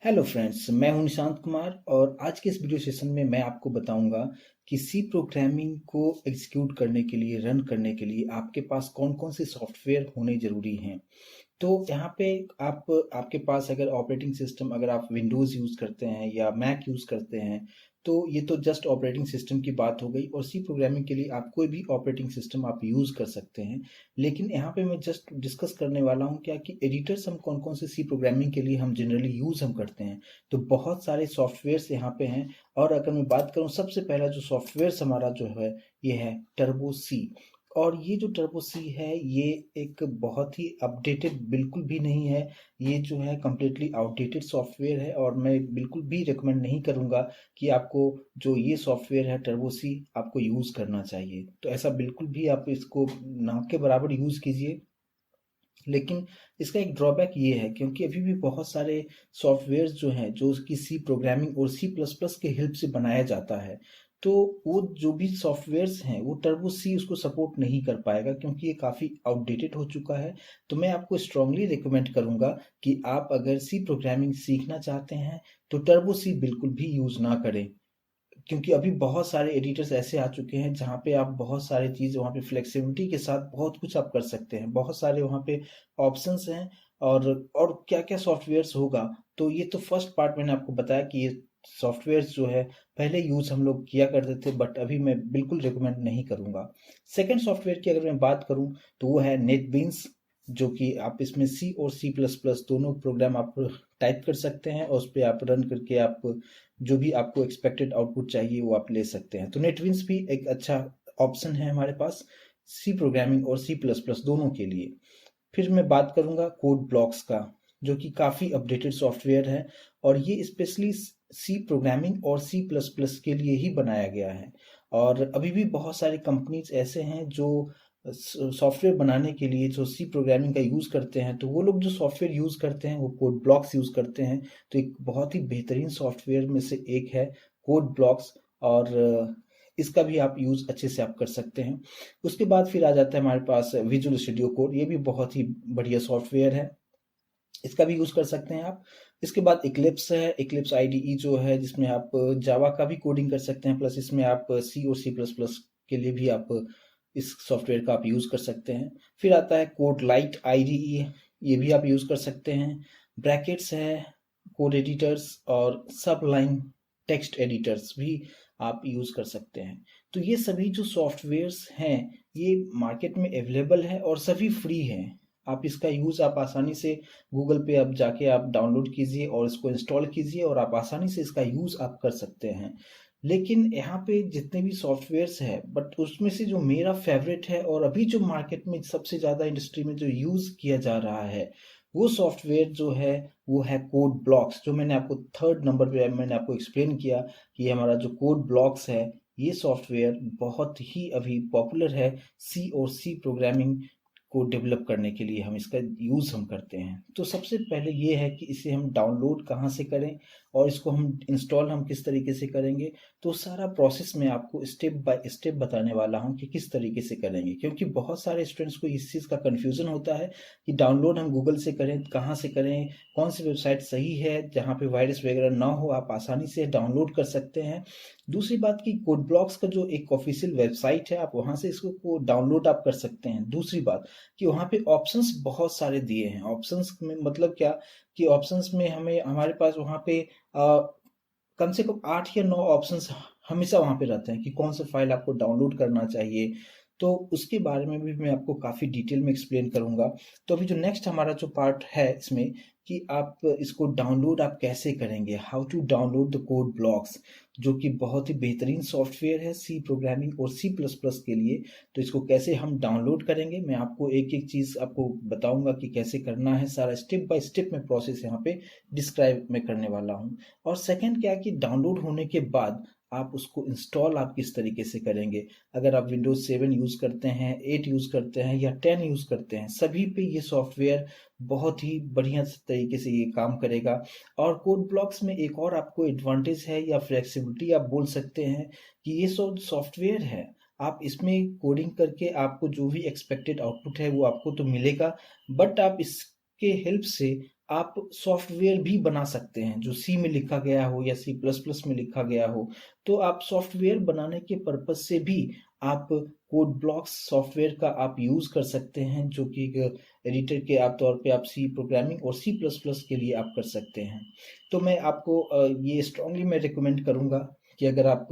Hello friends, मैं हूं निशांत कुमार और आज के इस वीडियो सेशन में मैं आपको बताऊंगा कि सी प्रोग्रामिंग को एग्जीक्यूट करने के लिए रन करने के लिए आपके पास कौन कौन से सॉफ्टवेयर होने ज़रूरी हैं। तो यहाँ पे आप आपके पास अगर ऑपरेटिंग सिस्टम अगर आप विंडोज़ यूज़ करते हैं या मैक यूज़ करते हैं तो ये तो जस्ट ऑपरेटिंग सिस्टम की बात हो गई और सी प्रोग्रामिंग के लिए आप कोई भी ऑपरेटिंग सिस्टम आप यूज़ कर सकते हैं। लेकिन यहाँ पे मैं जस्ट डिस्कस करने वाला हूँ क्या कि एडिटर्स हम कौन कौन से सी प्रोग्रामिंग के लिए हम जनरली यूज़ हम करते हैं। तो बहुत सारे सॉफ्टवेयर्स यहाँ पे हैं और अगर मैं बात करूँ सबसे पहला जो सॉफ्टवेयर हमारा जो है ये है टर्बो सी। और ये जो टर्बो सी है ये एक बहुत ही अपडेटेड बिल्कुल भी नहीं है। ये जो है कम्प्लीटली आउटडेटेड सॉफ्टवेयर है और मैं बिल्कुल भी रिकमेंड नहीं करूँगा कि आपको जो ये सॉफ्टवेयर है टर्बो सी आपको यूज़ करना चाहिए। तो ऐसा बिल्कुल भी आप इसको ना के बराबर यूज़ कीजिए। लेकिन इसका एक ड्रॉबैक ये है क्योंकि अभी भी बहुत सारे सॉफ्टवेयर्स जो हैं जो कि सी प्रोग्रामिंग और सी प्लस प्लस के हेल्प से बनाया जाता है। तो वो जो भी सॉफ्टवेयर्स हैं वो टर्बो सी उसको सपोर्ट नहीं कर पाएगा क्योंकि ये काफ़ी आउटडेटेड हो चुका है। तो मैं आपको स्ट्रांगली रिकमेंड करूंगा कि आप अगर सी प्रोग्रामिंग सीखना चाहते हैं तो टर्बो सी बिल्कुल भी यूज़ ना करें। क्योंकि अभी बहुत सारे एडिटर्स ऐसे आ चुके हैं जहाँ पे आप बहुत सारी चीज़ वहाँ पे फ्लेक्सिबिलिटी के साथ बहुत कुछ आप कर सकते हैं, बहुत सारे वहाँ पे ऑप्शंस हैं। और क्या क्या सॉफ्टवेयर्स होगा। तो ये तो फर्स्ट पार्ट मैंने आपको बताया कि ये सॉफ्टवेयर्स जो है पहले यूज़ हम लोग किया करते थे बट अभी मैं बिल्कुल रिकमेंड नहीं करूँगा। सेकेंड सॉफ्टवेयर की अगर मैं बात करूँ तो वो है नेटबीन्स, जो कि आप इसमें सी और सी प्लस प्लस दोनों प्रोग्राम आप टाइप कर सकते हैं और उस पर आप रन करके आप जो भी आपको एक्सपेक्टेड आउटपुट चाहिए वो आप ले सकते हैं। तो नेटविंस भी एक अच्छा ऑप्शन है हमारे पास सी प्रोग्रामिंग और सी प्लस प्लस दोनों के लिए। फिर मैं बात करूंगा कोड ब्लॉक्स का, जो कि काफ़ी अपडेटेड सॉफ्टवेयर है और ये स्पेशली सी प्रोग्रामिंग और सी प्लस प्लस के लिए ही बनाया गया है। और अभी भी बहुत सारी कंपनीज ऐसे हैं जो सॉफ्टवेयर बनाने के लिए जो सी प्रोग्रामिंग का यूज़ करते हैं तो वो लोग जो सॉफ्टवेयर यूज़ करते हैं वो कोड ब्लॉक्स यूज़ करते हैं। तो एक बहुत ही बेहतरीन सॉफ्टवेयर में से एक है कोड ब्लॉक्स। और इसका भी आप यूज़ अच्छे से आप कर सकते हैं। उसके बाद फिर आ जाता है हमारे पास विजुअल स्टूडियो कोड, ये भी बहुत ही बढ़िया सॉफ्टवेयर है, इसका भी यूज़ कर सकते हैं आप। इसके बाद इक्लिप्स है, इक्लिप्स आईडीई जो है जिसमें आप जावा का भी कोडिंग कर सकते हैं, प्लस इसमें आप सी और सी प्लस प्लस के लिए भी आप इस सॉफ्टवेयर का आप यूज़ कर सकते हैं। फिर आता है कोड लाइट आईडीई, ये भी आप यूज़ कर सकते हैं। ब्रैकेट्स है, कोड एडिटर्स और सब लाइन टेक्स्ट एडिटर्स भी आप यूज़ कर सकते हैं। तो ये सभी जो सॉफ्टवेयर्स हैं ये मार्केट में अवेलेबल है और सभी फ्री हैं। आप इसका यूज़ आप आसानी से गूगल पे आप जाके आप डाउनलोड कीजिए और इसको इंस्टॉल कीजिए और आप आसानी से इसका यूज़ आप कर सकते हैं। लेकिन यहाँ पे जितने भी सॉफ्टवेयर्स हैं बट उसमें से जो मेरा फेवरेट है और अभी जो मार्केट में सबसे ज़्यादा इंडस्ट्री में जो यूज़ किया जा रहा है वो सॉफ्टवेयर जो है वो है कोड ब्लॉक्स, जो मैंने आपको थर्ड नंबर पे मैंने आपको एक्सप्लेन किया कि हमारा जो कोड ब्लॉक्स है ये सॉफ्टवेयर बहुत ही अभी पॉपुलर है। सी और सी प्रोग्रामिंग को डेवलप करने के लिए हम इसका यूज़ हम करते हैं। तो सबसे पहले ये है कि इसे हम डाउनलोड कहाँ से करें और इसको हम इंस्टॉल हम किस तरीके से करेंगे। तो सारा प्रोसेस मैं आपको स्टेप बाय स्टेप बताने वाला हूँ कि किस तरीके से करेंगे, क्योंकि बहुत सारे स्टूडेंट्स को इस चीज़ का कन्फ्यूज़न होता है कि डाउनलोड हम गूगल से करें, कहाँ से करें, कौन सी वेबसाइट सही है जहाँ पे वायरस वगैरह ना हो, आप आसानी से डाउनलोड कर सकते हैं। दूसरी बात कि कोड ब्लॉक्स का जो एक ऑफिशियल वेबसाइट है आप वहाँ से इसको डाउनलोड आप कर सकते हैं। दूसरी बात कि वहाँ पे ऑप्शंस बहुत सारे दिए हैं। ऑप्शंस में मतलब क्या कि ऑप्शंस में हमें हमारे पास वहाँ पे कम से कम 8 या 9 ऑप्शंस हमेशा वहाँ पे रहते हैं कि कौन सा फाइल आपको डाउनलोड करना चाहिए। तो उसके बारे में भी मैं आपको काफ़ी डिटेल में एक्सप्लेन करूँगा। तो अभी जो नेक्स्ट हमारा जो पार्ट है इसमें कि आप इसको डाउनलोड आप कैसे करेंगे, how to download the code blocks, जो कि बहुत ही बेहतरीन सॉफ्टवेयर है सी प्रोग्रामिंग और सी प्लस प्लस के लिए। तो इसको कैसे हम डाउनलोड करेंगे मैं आपको एक एक चीज़ आपको बताऊंगा कि कैसे करना है, सारा स्टेप बाय स्टेप में प्रोसेस यहाँ पे डिस्क्राइब मैं करने वाला हूँ। और सेकंड क्या कि डाउनलोड होने के बाद आप उसको इंस्टॉल आप किस तरीके से करेंगे। अगर आप विंडोज 7 यूज़ करते हैं, 8 यूज़ करते हैं या 10 यूज़ करते हैं, सभी पे ये सॉफ्टवेयर बहुत ही बढ़िया तरीके से ये काम करेगा। और कोड ब्लॉक्स में एक और आपको एडवांटेज है या फ्लेक्सिबिलिटी आप बोल सकते हैं कि ये सॉफ्टवेयर है, आप इसमें कोडिंग करके आपको जो भी एक्सपेक्टेड आउटपुट है वो आपको तो मिलेगा, बट आप इसके हेल्प से आप सॉफ्टवेयर भी बना सकते हैं जो सी में लिखा गया हो या सी प्लस प्लस में लिखा गया हो। तो आप सॉफ्टवेयर बनाने के पर्पज से भी आप कोड ब्लॉक्स सॉफ्टवेयर का आप यूज़ कर सकते हैं, जो कि एक एडिटर के आप तौर पे आप सी प्रोग्रामिंग और सी प्लस प्लस के लिए आप कर सकते हैं। तो मैं आपको ये स्ट्रांगली मैं रिकमेंड करूँगा कि अगर आप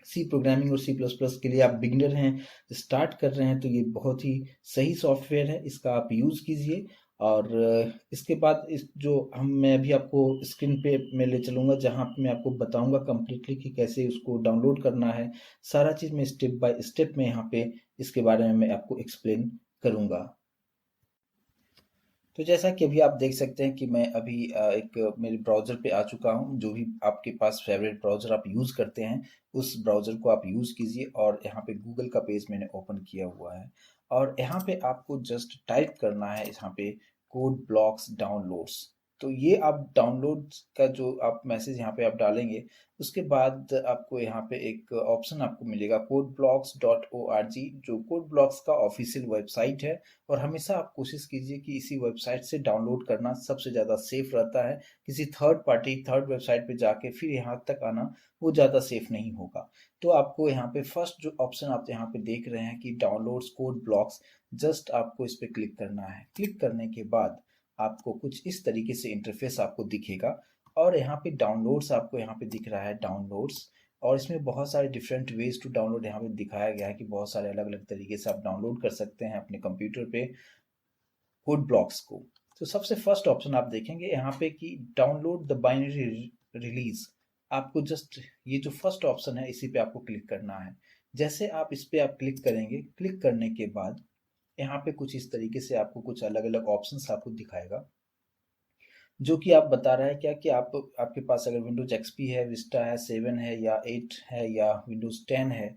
सी प्रोग्रामिंग और सी प्लस प्लस के लिए आप बिगिनर हैं, स्टार्ट कर रहे हैं, तो ये बहुत ही सही सॉफ्टवेयर है, इसका आप यूज़ कीजिए। और इसके बाद इस जो हम मैं अभी आपको स्क्रीन पे मैं ले चलूँगा, जहाँ पे मैं आपको बताऊँगा कंप्लीटली कि कैसे उसको डाउनलोड करना है। सारा चीज़ मैं स्टेप बाय स्टेप में यहाँ पे इसके बारे में मैं आपको एक्सप्लेन करूँगा। तो जैसा कि अभी आप देख सकते हैं कि मैं अभी एक मेरे ब्राउज़र पे आ चुका हूँ। जो भी आपके पास फेवरेट ब्राउज़र आप यूज़ करते हैं, उस ब्राउज़र को आप यूज़ कीजिए और यहाँ पे गूगल का पेज मैंने ओपन किया हुआ है। और यहाँ पे आपको जस्ट टाइप करना है यहाँ पे कोड ब्लॉक्स डाउनलोड्स। तो ये आप डाउनलोड्स का जो आप मैसेज यहाँ पे आप डालेंगे, उसके बाद आपको यहाँ पे एक ऑप्शन आपको मिलेगा codeblocks.org, जो कोड ब्लॉक्स का ऑफिशियल वेबसाइट है। और हमेशा आप कोशिश कीजिए कि इसी वेबसाइट से डाउनलोड करना सबसे ज़्यादा सेफ रहता है। किसी थर्ड वेबसाइट पे जाके फिर यहाँ तक आना वो ज़्यादा सेफ नहीं होगा। तो आपको यहाँ पे फर्स्ट जो ऑप्शन आप यहाँ पे देख रहे हैं कि डाउनलोड्स कोड ब्लॉक्स, जस्ट आपको इस पर क्लिक करना है। क्लिक करने के बाद आपको कुछ इस तरीके से इंटरफेस आपको दिखेगा। और यहाँ पे डाउनलोड्स आपको यहाँ पे दिख रहा है डाउनलोड्स। और इसमें बहुत सारे डिफरेंट वेज टू डाउनलोड यहाँ पे दिखाया गया है कि बहुत सारे अलग अलग तरीके से आप डाउनलोड कर सकते हैं अपने कंप्यूटर पे कोड ब्लॉक्स को। तो सबसे फर्स्ट ऑप्शन आप देखेंगे यहाँ पे कि डाउनलोड द बाइनरी रिलीज। आपको जस्ट ये जो फर्स्ट ऑप्शन है इसी पे आपको क्लिक करना है। जैसे आप इस पे आप क्लिक करेंगे, क्लिक करने के बाद यहाँ पे कुछ इस तरीके से आपको कुछ अलग अलग ऑप्शंस आपको दिखाएगा, जो कि आप बता रहा है क्या कि आप आपके पास अगर विंडोज एक्सपी है, विस्टा है, 7 है या 8 है या विंडोज 10 है,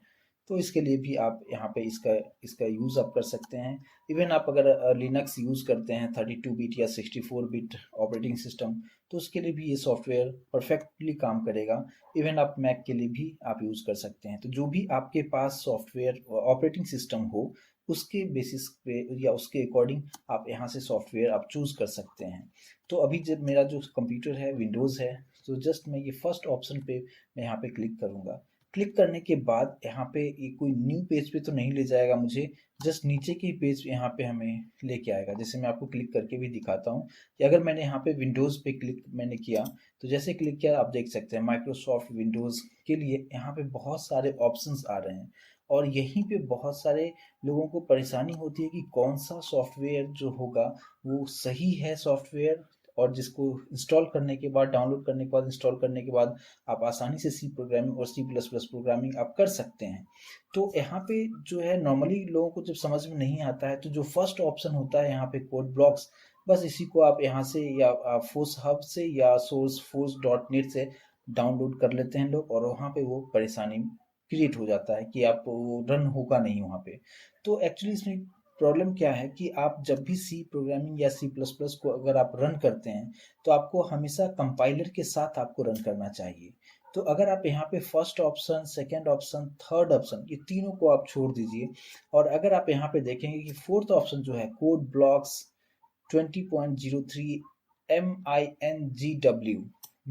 तो इसके लिए भी आप यहाँ पे इसका इसका यूज़ आप कर सकते हैं। इवन आप अगर लिनक्स यूज़ करते हैं 32 बिट या 64 बिट ऑपरेटिंग सिस्टम, तो उसके लिए भी ये सॉफ्टवेयर परफेक्टली काम करेगा। इवन आप मैक के लिए भी आप यूज़ कर सकते हैं। तो जो भी आपके पास सॉफ्टवेयर ऑपरेटिंग सिस्टम हो, उसके बेसिस पे या उसके अकॉर्डिंग आप यहाँ से सॉफ्टवेयर आप चूज़ कर सकते हैं। तो अभी जब मेरा जो कंप्यूटर है विंडोज़ है, तो जस्ट मैं ये फर्स्ट ऑप्शन पे मैं यहाँ पे क्लिक करूँगा। क्लिक करने के बाद यहाँ पे ये कोई न्यू पेज पे तो नहीं ले जाएगा मुझे, जस्ट नीचे के पेज यहाँ पे हमें लेके आएगा। जैसे मैं आपको क्लिक करके भी दिखाता हूँ कि अगर मैंने यहाँ पे विंडोज़ पे क्लिक मैंने किया, तो जैसे क्लिक किया आप देख सकते हैं माइक्रोसॉफ्ट विंडोज़ के लिए यहाँ पे बहुत सारे ऑप्शंस आ रहे हैं। और यहीं पे बहुत सारे लोगों को परेशानी होती है कि कौन सा सॉफ्टवेयर जो होगा वो सही है सॉफ्टवेयर, और जिसको इंस्टॉल करने के बाद, डाउनलोड करने के बाद, इंस्टॉल करने के बाद आप आसानी से सी प्रोग्रामिंग और सी प्लस प्लस प्रोग्रामिंग आप कर सकते हैं। तो यहाँ पे जो है नॉर्मली लोगों को जब समझ में नहीं आता है, तो जो फर्स्ट ऑप्शन होता है यहाँ पे कोड ब्लॉक्स, बस इसी को आप यहाँ से या फोर्स हब से या सोर्स फोर्स डॉट नेट से डाउनलोड कर लेते हैं लोग, और वहाँ पे वो परेशानी क्रिएट हो जाता है कि आप वो रन होगा नहीं वहाँ पे। तो एक्चुअली इसमें प्रॉब्लम क्या है कि आप जब भी सी प्रोग्रामिंग या सी प्लस प्लस को अगर आप रन करते हैं, तो आपको हमेशा कंपाइलर के साथ आपको रन करना चाहिए। तो अगर आप यहाँ पे first option, second option, third option, ये तीनों को आप छोड़ दीजिए। और अगर आप यहाँ पे देखेंगे कि फोर्थ ऑप्शन जो है code blocks 20.03 MINGW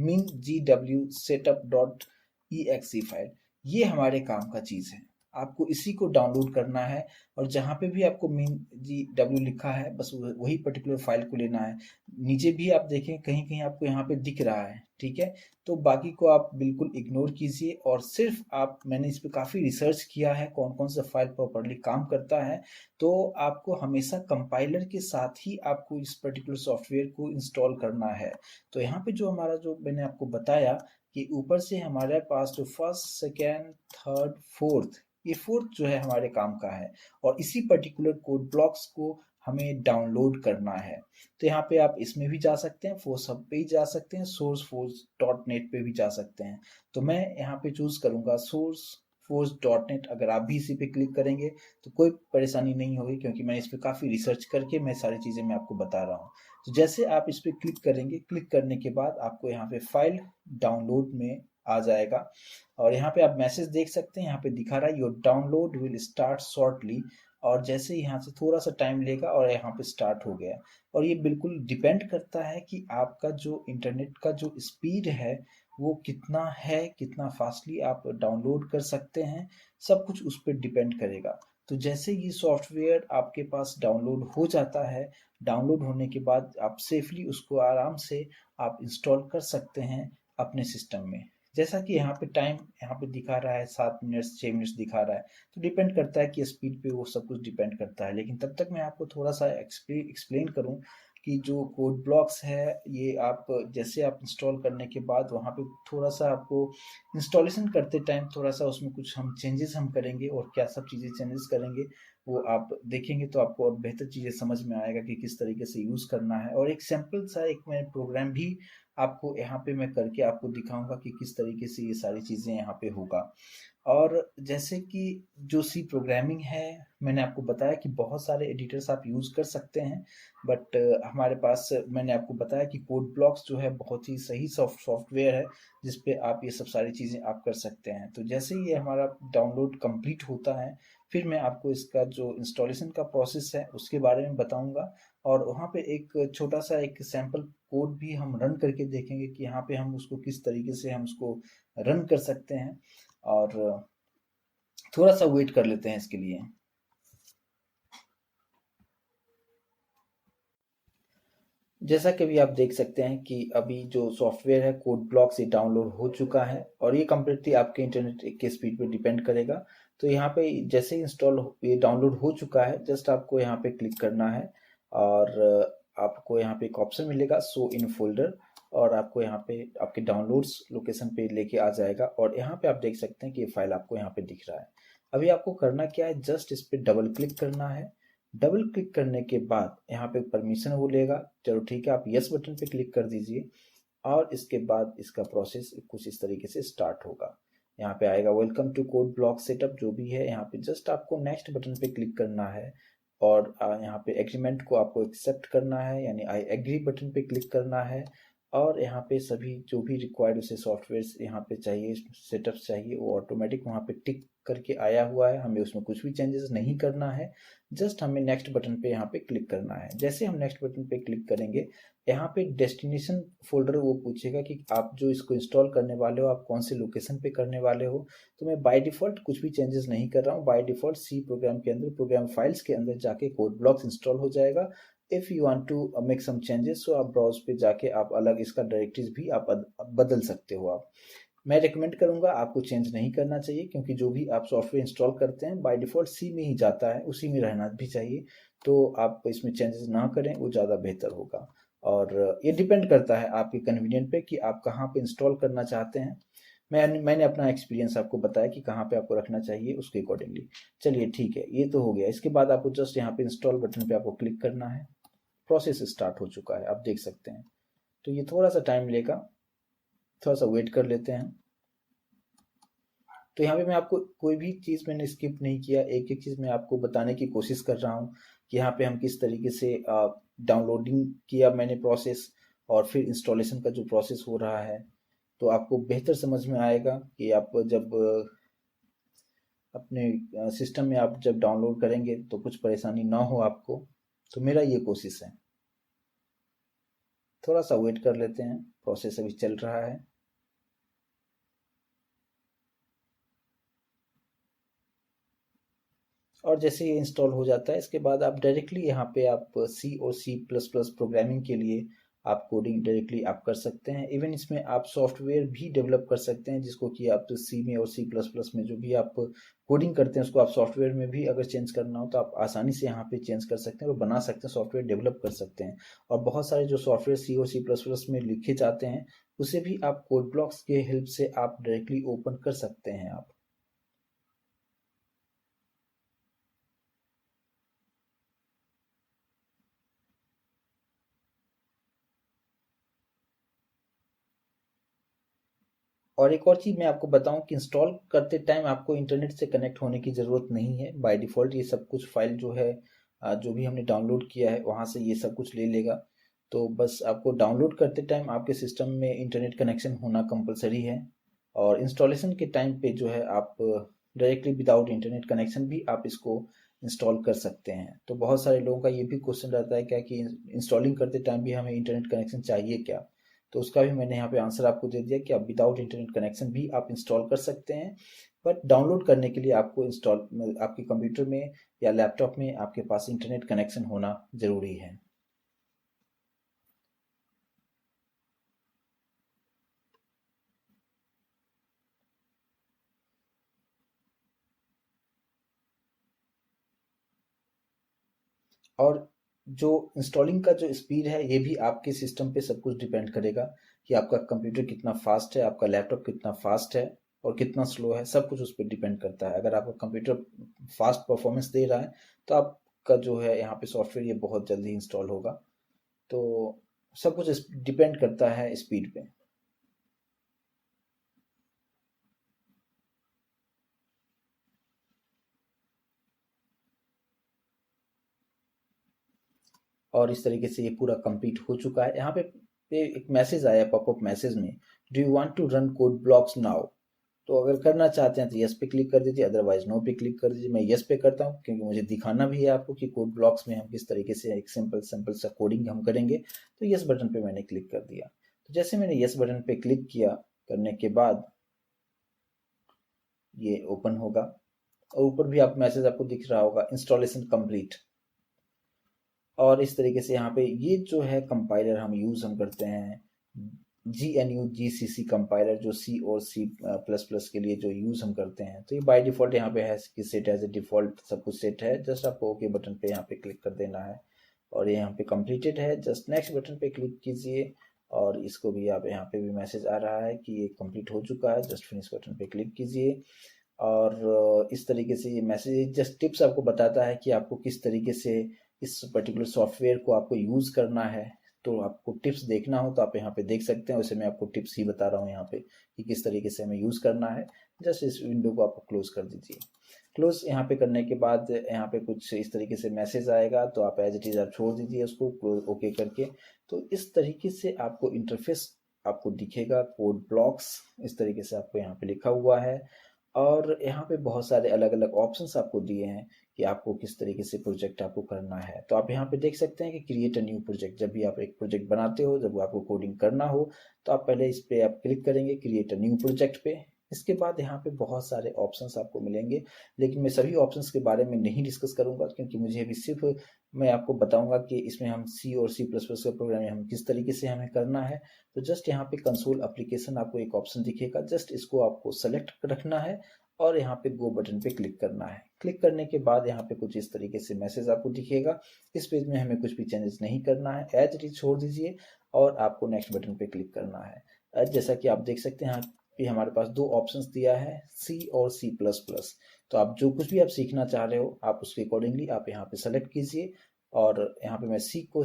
min GW setup dot exe file, ये हमारे काम का चीज़ है। आपको इसी को डाउनलोड करना है। और जहाँ पे भी आपको min GW लिखा है, बस वही पर्टिकुलर फाइल को लेना है। नीचे भी आप देखें कहीं कहीं आपको यहाँ पे दिख रहा है, ठीक है। तो बाकी को आप बिल्कुल इग्नोर कीजिए और सिर्फ आप, मैंने इस पे काफ़ी रिसर्च किया है कौन कौन सा फाइल प्रॉपरली काम करता है। तो आपको हमेशा कंपाइलर के साथ ही आपको इस पर्टिकुलर सॉफ्टवेयर को इंस्टॉल करना है। तो यहाँ पे जो हमारा जो मैंने आपको बताया कि ऊपर से हमारे पास जो फर्स्ट, सेकेंड, थर्ड, फोर्थ, ये फोर्थ जो है हमारे काम का है। और इसी पर्टिकुलर कोड ब्लॉक्स को हमें डाउनलोड करना है। तो यहाँ पे आप इसमें भी जा सकते हैं, फोर्स हब पे ही जा सकते हैं, सोर्स फोर्स डॉट नेट पे भी जा सकते हैं। तो मैं यहाँ पे चूज करूंगा सोर्स फोर्स डॉट नेट। अगर आप भी इसी पे क्लिक करेंगे तो कोई परेशानी नहीं होगी, क्योंकि मैंने इस पर काफ़ी रिसर्च करके मैं सारी चीज़ें मैं आपको बता रहा हूँ। तो जैसे आप इस पर क्लिक करेंगे, क्लिक करने के बाद आपको यहाँ पे फाइल डाउनलोड में आ जाएगा। और यहाँ पे आप मैसेज देख सकते हैं, यहाँ पे दिखा रहा है your download will start shortly. और जैसे यहाँ से थोड़ा सा टाइम लेगा और यहाँ पे स्टार्ट हो गया। और ये बिल्कुल डिपेंड करता है कि आपका जो इंटरनेट का जो स्पीड है वो कितना है, कितना फास्टली आप डाउनलोड कर सकते हैं, सब कुछ उस पर डिपेंड करेगा। तो जैसे ये सॉफ्टवेयर आपके पास डाउनलोड हो जाता है, डाउनलोड होने के बाद आप सेफली उसको आराम से आप इंस्टॉल कर सकते हैं अपने सिस्टम में। जैसा कि यहाँ पे टाइम यहाँ पे दिखा रहा है 7 मिनट 6 मिनट दिखा रहा है, तो डिपेंड करता है कि स्पीड पे वो सब कुछ डिपेंड करता है। लेकिन तब तक मैं आपको थोड़ा सा एक्सप्लेन करूँ कि जो कोड ब्लॉक्स है ये आप जैसे आप इंस्टॉल करने के बाद वहाँ पे थोड़ा सा आपको इंस्टॉलेशन करते टाइम थोड़ा सा उसमें कुछ हम चेंजेस हम करेंगे, और क्या सब चीज़ें चेंजेस करेंगे वो आप देखेंगे तो आपको और बेहतर चीज़ें समझ में आएगा कि किस तरीके से यूज़ करना है। और एक सिंपल सा एक मैं प्रोग्राम भी आपको यहाँ पे मैं करके आपको दिखाऊंगा कि किस तरीके से ये सारी चीज़ें यहाँ पे होगा। और जैसे कि जो सी प्रोग्रामिंग है, मैंने आपको बताया कि बहुत सारे एडिटर्स आप यूज़ कर सकते हैं, बट हमारे पास मैंने आपको बताया कि कोड ब्लॉक्स जो है बहुत ही सही सॉफ्टवेयर है जिस पे आप ये सब सारी चीज़ें आप कर सकते हैं। तो जैसे ही ये हमारा डाउनलोड कंप्लीट होता है, फिर मैं आपको इसका जो इंस्टॉलेशन का प्रोसेस है उसके बारे में बताऊंगा। और वहाँ पे एक छोटा सा एक सैम्पल कोड भी हम रन करके देखेंगे कि यहाँ पे हम उसको किस तरीके से हम उसको रन कर सकते हैं। और थोड़ा सा वेट कर लेते हैं इसके लिए। जैसा कि अभी आप देख सकते हैं कि अभी जो सॉफ्टवेयर है कोड ब्लॉक से डाउनलोड हो चुका है, और ये कम्प्लीटली आपके इंटरनेट के स्पीड पे डिपेंड करेगा। तो यहाँ पे जैसे इंस्टॉल ये डाउनलोड हो चुका है, जस्ट आपको यहाँ पे क्लिक करना है, और आपको यहाँ पे एक ऑप्शन मिलेगा शो इन फोल्डर, और आपको यहाँ पे आपके डाउनलोड्स लोकेशन पे लेके आ जाएगा। और यहाँ पे आप देख सकते हैं कि ये फाइल आपको यहाँ पे दिख रहा है। अभी आपको करना क्या है, जस्ट इस पे डबल क्लिक करना है। डबल क्लिक करने के बाद यहाँ पे परमिशन वो लेगा, चलो ठीक है, आप यस बटन पे क्लिक कर दीजिए। और इसके बाद इसका प्रोसेस कुछ इस तरीके से स्टार्ट होगा। यहाँ पे आएगा welcome to code block setup, जो भी है यहाँ पे जस्ट आपको नेक्स्ट बटन पे क्लिक करना है। और यहाँ पे एग्रीमेंट को आपको एक्सेप्ट करना है, यानी आई एग्री बटन पे क्लिक करना है। और यहाँ पे सभी जो भी रिक्वायर्ड उसे सॉफ्टवेयर यहाँ पे चाहिए, सेटअप चाहिए, वो ऑटोमेटिक वहाँ पे टिक करके आया हुआ है, हमें उसमें कुछ भी चेंजेस नहीं करना है। जस्ट हमें नेक्स्ट बटन पे यहाँ पे क्लिक करना है। जैसे हम नेक्स्ट बटन पे क्लिक करेंगे, यहाँ पे डेस्टिनेशन फोल्डर वो पूछेगा कि आप जो इसको इंस्टॉल करने वाले हो आप कौन से लोकेशन पे करने वाले हो। तो मैं बाय डिफ़ॉल्ट कुछ भी चेंजेस नहीं कर रहा हूँ, बाय डिफ़ॉल्ट सी प्रोग्राम के अंदर प्रोग्राम फाइल्स के अंदर जाके कोड ब्लॉक्स इंस्टॉल हो जाएगा। If you want to make some changes, तो आप ब्राउज पे जाके आप अलग इसका डायरेक्टरीज भी आप बदल सकते हो आप। मैं रिकमेंड करूंगा आपको चेंज नहीं करना चाहिए, क्योंकि जो भी आप सॉफ्टवेयर इंस्टॉल करते हैं बाय डिफ़ॉल्ट सी में ही जाता है, उसी में रहना भी चाहिए। तो आप इसमें चेंजेस ना करें, वो ज़्यादा बेहतर होगा। और ये डिपेंड करता है आपके कन्वीनियंट पे कि आप कहाँ पे इंस्टॉल करना चाहते हैं। मैंने अपना एक्सपीरियंस आपको बताया कि कहाँ पे आपको रखना चाहिए, उसके अकॉर्डिंगली। चलिए ठीक है, ये तो हो गया। इसके बाद आपको जस्ट यहाँ पे इंस्टॉल बटन पे आपको क्लिक करना है। प्रोसेस स्टार्ट हो चुका है, आप देख सकते हैं। तो ये थोड़ा सा टाइम लेगा, थोड़ा सा वेट कर लेते हैं। तो यहाँ पे मैं आपको कोई भी चीज़ मैंने स्किप नहीं किया, एक एक चीज़ मैं आपको बताने की कोशिश कर रहा हूँ कि यहाँ पे हम किस तरीके से डाउनलोडिंग किया मैंने प्रोसेस, और फिर इंस्टॉलेशन का जो प्रोसेस हो रहा है। तो आपको बेहतर समझ में आएगा कि आप जब अपने सिस्टम में आप जब डाउनलोड करेंगे तो कुछ परेशानी ना हो आपको। तो मेरा ये कोशिश है। थोड़ा सा वेट कर लेते हैं, प्रोसेस अभी चल रहा है। और जैसे ये इंस्टॉल हो जाता है, इसके बाद आप डायरेक्टली यहाँ पे आप सी और सी प्लस प्लस प्रोग्रामिंग के लिए आप कोडिंग डायरेक्टली आप कर सकते हैं। इवन इसमें आप सॉफ्टवेयर भी डेवलप कर सकते हैं, जिसको कि आप सी में और सी प्लस प्लस में जो भी आप कोडिंग करते हैं उसको आप सॉफ्टवेयर में भी अगर चेंज करना हो तो आप आसानी से यहाँ पे चेंज कर सकते हैं और बना सकते हैं, सॉफ्टवेयर डेवलप कर सकते हैं। और बहुत सारे जो सॉफ्टवेयर सी और सी प्लस प्लस में लिखे जाते हैं उसे भी आप कोड ब्लॉक्स के हेल्प से आप डायरेक्टली ओपन कर सकते हैं आप। और एक और चीज़ मैं आपको बताऊं कि इंस्टॉल करते टाइम आपको इंटरनेट से कनेक्ट होने की ज़रूरत नहीं है। बाय डिफ़ॉल्ट ये सब कुछ फाइल जो है जो भी हमने डाउनलोड किया है वहाँ से ये सब कुछ ले लेगा। तो बस आपको डाउनलोड करते टाइम आपके सिस्टम में इंटरनेट कनेक्शन होना कंपलसरी है। और इंस्टॉलेशन के टाइम पे जो है आप डायरेक्टली विदाउट इंटरनेट कनेक्शन भी आप इसको इंस्टॉल कर सकते हैं। तो बहुत सारे लोगों का ये भी क्वेश्चन रहता है क्या कि इंस्टॉलिंग करते टाइम भी हमें इंटरनेट कनेक्शन चाहिए क्या? तो उसका भी मैंने यहाँ पे आंसर आपको दे दिया कि आप विदाउट इंटरनेट कनेक्शन भी आप इंस्टॉल कर सकते हैं। बट डाउनलोड करने के लिए आपको इंस्टॉल आपके कंप्यूटर में या लैपटॉप में आपके पास इंटरनेट कनेक्शन होना ज़रूरी है। और जो इंस्टॉलिंग का जो स्पीड है ये भी आपके सिस्टम पे सब कुछ डिपेंड करेगा कि आपका कंप्यूटर कितना फास्ट है, आपका लैपटॉप कितना फास्ट है और कितना स्लो है, सब कुछ उस पर डिपेंड करता है। अगर आपका कंप्यूटर फास्ट परफॉर्मेंस दे रहा है तो आपका जो है यहाँ पे सॉफ्टवेयर ये बहुत जल्दी इंस्टॉल होगा। तो सब कुछ डिपेंड करता है स्पीड पे। और इस तरीके से ये पूरा कंप्लीट हो चुका है। यहाँ पे एक मैसेज आया पॉपअप मैसेज में, do you want to run code blocks now? तो अगर करना चाहते हैं तो यस पे क्लिक कर दीजिए, अदरवाइज नो पे क्लिक कर दीजिए। मैं यस पे करता हूँ क्योंकि मुझे दिखाना भी है आपको कि कोड ब्लॉक्स में हम किस तरीके से एक सिंपल सिंपल सा कोडिंग हम करेंगे। तो यस बटन पे मैंने क्लिक कर दिया। तो जैसे मैंने यस बटन पे क्लिक किया, करने के बाद ये ओपन होगा और ऊपर भी आप मैसेज आपको दिख रहा होगा, इंस्टॉलेशन कंप्लीट। और इस तरीके से यहाँ पे ये जो है कंपाइलर हम करते हैं, GNU GCC कंपाइलर, जो C और C++ के लिए जो यूज़ हम करते हैं। तो ये बाय डिफ़ॉल्ट यहाँ पे है कि सेट एज ए डिफ़ॉल्ट, सब कुछ सेट है। जस्ट आपको ओके बटन पे यहाँ पे क्लिक कर देना है और ये यहाँ पे कंप्लीटेड है। जस्ट नेक्स्ट बटन पे क्लिक कीजिए और इसको भी आप यहाँ पे भी मैसेज आ रहा है कि ये कंप्लीट हो चुका है। जस्ट फिनिश बटन पे क्लिक कीजिए और इस तरीके से ये मैसेज जस्ट टिप्स आपको बताता है कि आपको किस तरीके से इस पर्टिकुलर सॉफ्टवेयर को आपको यूज़ करना है। तो आपको टिप्स देखना हो तो आप यहाँ पे देख सकते हैं। वैसे मैं आपको टिप्स ही बता रहा हूँ यहाँ पे कि किस तरीके से हमें यूज़ करना है। जस्ट इस विंडो को आपको क्लोज कर दीजिए। क्लोज यहाँ पे करने के बाद यहाँ पे कुछ इस तरीके से मैसेज आएगा, तो आप एज इट इज़ आप छोड़ दीजिए उसको क्लोज ओके करके। तो इस तरीके से आपको इंटरफेस आपको दिखेगा, कोड ब्लॉक्स इस तरीके से आपको यहाँ पे लिखा हुआ है। और यहाँ पे बहुत सारे अलग अलग ऑप्शंस आपको दिए हैं कि आपको किस तरीके से प्रोजेक्ट आपको करना है। तो आप यहाँ पे देख सकते हैं कि क्रिएट अ न्यू प्रोजेक्ट। जब भी आप एक प्रोजेक्ट बनाते हो, जब आपको कोडिंग करना हो, तो आप पहले इस पे आप क्लिक करेंगे क्रिएट अ न्यू प्रोजेक्ट पे। इसके बाद यहाँ पे बहुत सारे ऑप्शंस आपको मिलेंगे, लेकिन मैं सभी ऑप्शंस के बारे में नहीं डिस्कस करूंगा क्योंकि मुझे अभी सिर्फ मैं आपको बताऊंगा कि इसमें हम C और C++ का प्रोग्रामिंग हम किस तरीके से हमें करना है। तो जस्ट यहाँ पे कंसोल एप्लीकेशन आपको एक ऑप्शन दिखेगा, जस्ट इसको आपको सेलेक्ट रखना है और यहाँ पे गो बटन पे क्लिक करना है। क्लिक करने के बाद यहाँ पे कुछ इस तरीके से मैसेज आपको दिखेगा। इस पेज में हमें कुछ भी चेंजेस नहीं करना है, एज इट इज छोड़ दीजिए और आपको नेक्स्ट बटन पे क्लिक करना है। जैसा कि आप देख सकते हैं यहाँ पे हमारे पास दो ऑप्शंस दिया है, C और C++। तो आप जो कुछ भी आप सीखना चाह रहे हो आप उसके अकॉर्डिंगली आप यहाँ पे सेलेक्ट कीजिए। और यहाँ पे मैं C को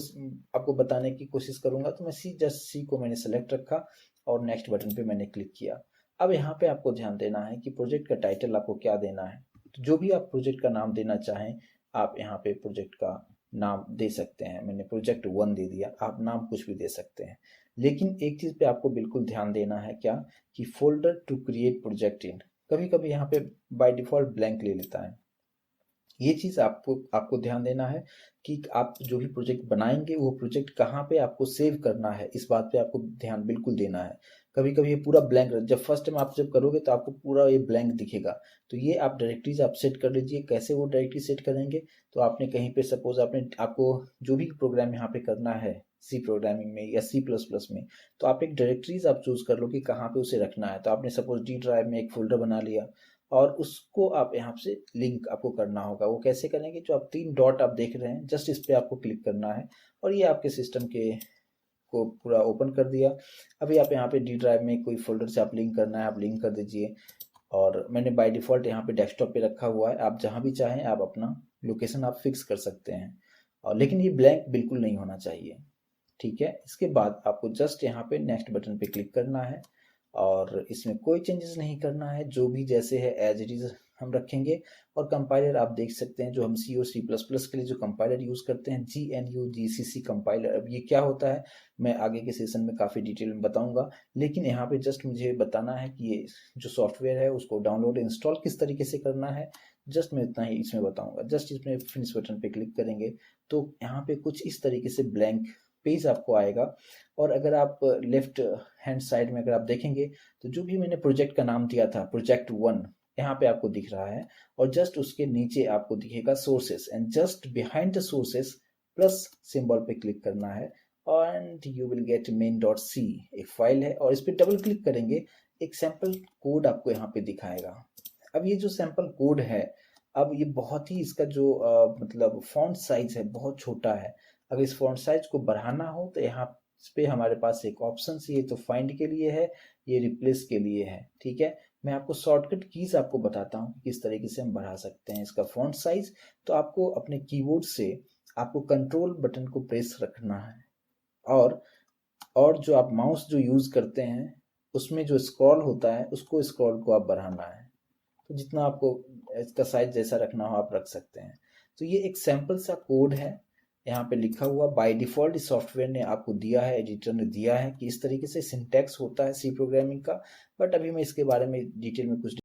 आपको बताने की कोशिश करूंगा, तो मैं जस्ट C को मैंने सेलेक्ट रखा और नेक्स्ट बटन पे मैंने क्लिक किया। अब यहाँ पे आपको ध्यान देना है कि प्रोजेक्ट का टाइटल आपको क्या देना है। तो जो भी आप प्रोजेक्ट का नाम देना चाहें आप यहाँ पे प्रोजेक्ट का नाम दे सकते हैं। मैंने प्रोजेक्ट 1 दे दिया, आप नाम कुछ भी दे सकते हैं। लेकिन एक चीज़ पे आपको बिल्कुल ध्यान देना है, क्या कि folder to create project in, कभी कभी यहाँ पे बाय डिफॉल्ट ब्लैंक ले लेता है। ये चीज़ आपको आपको ध्यान देना है कि आप जो भी प्रोजेक्ट बनाएंगे वो प्रोजेक्ट कहाँ पे आपको सेव करना है, इस बात पे आपको ध्यान बिल्कुल देना है। कभी कभी ये पूरा ब्लैंक, जब फर्स्ट टाइम आप जब करोगे तो आपको पूरा ये ब्लैंक दिखेगा। तो ये आप डायरेक्टरीज आप सेट कर लीजिए। कैसे वो डायरेक्टरी सेट करेंगे, तो आपने कहीं पे सपोज आपने आपको जो भी प्रोग्राम यहाँ पे करना है C प्रोग्रामिंग में या C++ में, तो आप एक डायरेक्टरीज आप चूज कर लो कि कहाँ पे उसे रखना है। तो आपने सपोज D ड्राइव में एक फोल्डर बना लिया और उसको आप यहाँ से लिंक आपको करना होगा। वो कैसे करेंगे, जो आप 3 डॉट आप देख रहे हैं जस्ट इस पे आपको क्लिक करना है और ये आपके सिस्टम के को पूरा ओपन कर दिया। अभी आप यहाँ पे डी ड्राइव में कोई फोल्डर से आप लिंक करना है आप लिंक कर दीजिए। और मैंने बाय डिफ़ॉल्ट यहाँ पे डेस्कटॉप पे रखा हुआ है, आप जहाँ भी चाहें आप अपना लोकेशन आप फिक्स कर सकते हैं। और लेकिन ये ब्लैंक बिल्कुल नहीं होना चाहिए, ठीक है। इसके बाद आपको जस्ट यहाँ पे नेक्स्ट बटन पे क्लिक करना है और इसमें कोई चेंजेस नहीं करना है, जो भी जैसे है एज इट इज हम रखेंगे। और कंपाइलर आप देख सकते हैं, जो हम C और C++ के लिए जो कंपाइलर यूज़ करते हैं GNU GCC कंपाइलर। अब ये क्या होता है मैं आगे के सेशन में काफ़ी डिटेल में बताऊंगा, लेकिन यहाँ पे जस्ट मुझे बताना है कि ये जो सॉफ्टवेयर है उसको डाउनलोड इंस्टॉल किस तरीके से करना है। जस्ट मैं इतना ही इसमें बताऊंगा। जस्ट इसमें फिनिश बटन पे क्लिक करेंगे तो यहाँ पे कुछ इस तरीके से ब्लैंक पेज आपको आएगा। और अगर आप लेफ्ट हैंड साइड में अगर आप देखेंगे तो जो भी मैंने प्रोजेक्ट का नाम दिया था प्रोजेक्ट 1 यहाँ पे आपको दिख रहा है। और जस्ट उसके नीचे आपको दिखेगा sources and just behind the sources plus symbol पे क्लिक करना है and you will get main.c एक फाइल है। और इस पर डबल क्लिक करेंगे एक सैंपल कोड आपको यहाँ पे दिखाएगा। अब ये जो सैंपल कोड है, अब ये बहुत ही इसका जो मतलब फॉन्ट साइज है बहुत छोटा है। अगर इस फॉन्ट साइज को बढ़ाना हो तो यहाँ पे हमारे पास एक ऑप्शन ये तो फाइंड के लिए है, ये रिप्लेस के लिए है। ठीक है, मैं आपको शॉर्टकट कीज आपको बताता हूँ किस तरीके से हम बढ़ा सकते हैं इसका फॉन्ट साइज। तो आपको अपने कीबोर्ड से आपको कंट्रोल बटन को प्रेस रखना है और जो आप माउस जो यूज करते हैं उसमें जो स्क्रॉल होता है उसको स्क्रॉल को आप बढ़ाना है। तो जितना आपको इसका साइज जैसा रखना हो आप रख सकते हैं। तो ये एक सैंपल सा कोड है यहाँ पे लिखा हुआ। बाय डिफॉल्ट इस सॉफ्टवेयर ने आपको दिया है, एडिटर ने दिया है कि इस तरीके से सिंटैक्स होता है सी प्रोग्रामिंग का। बट अभी मैं इसके बारे में डिटेल में कुछ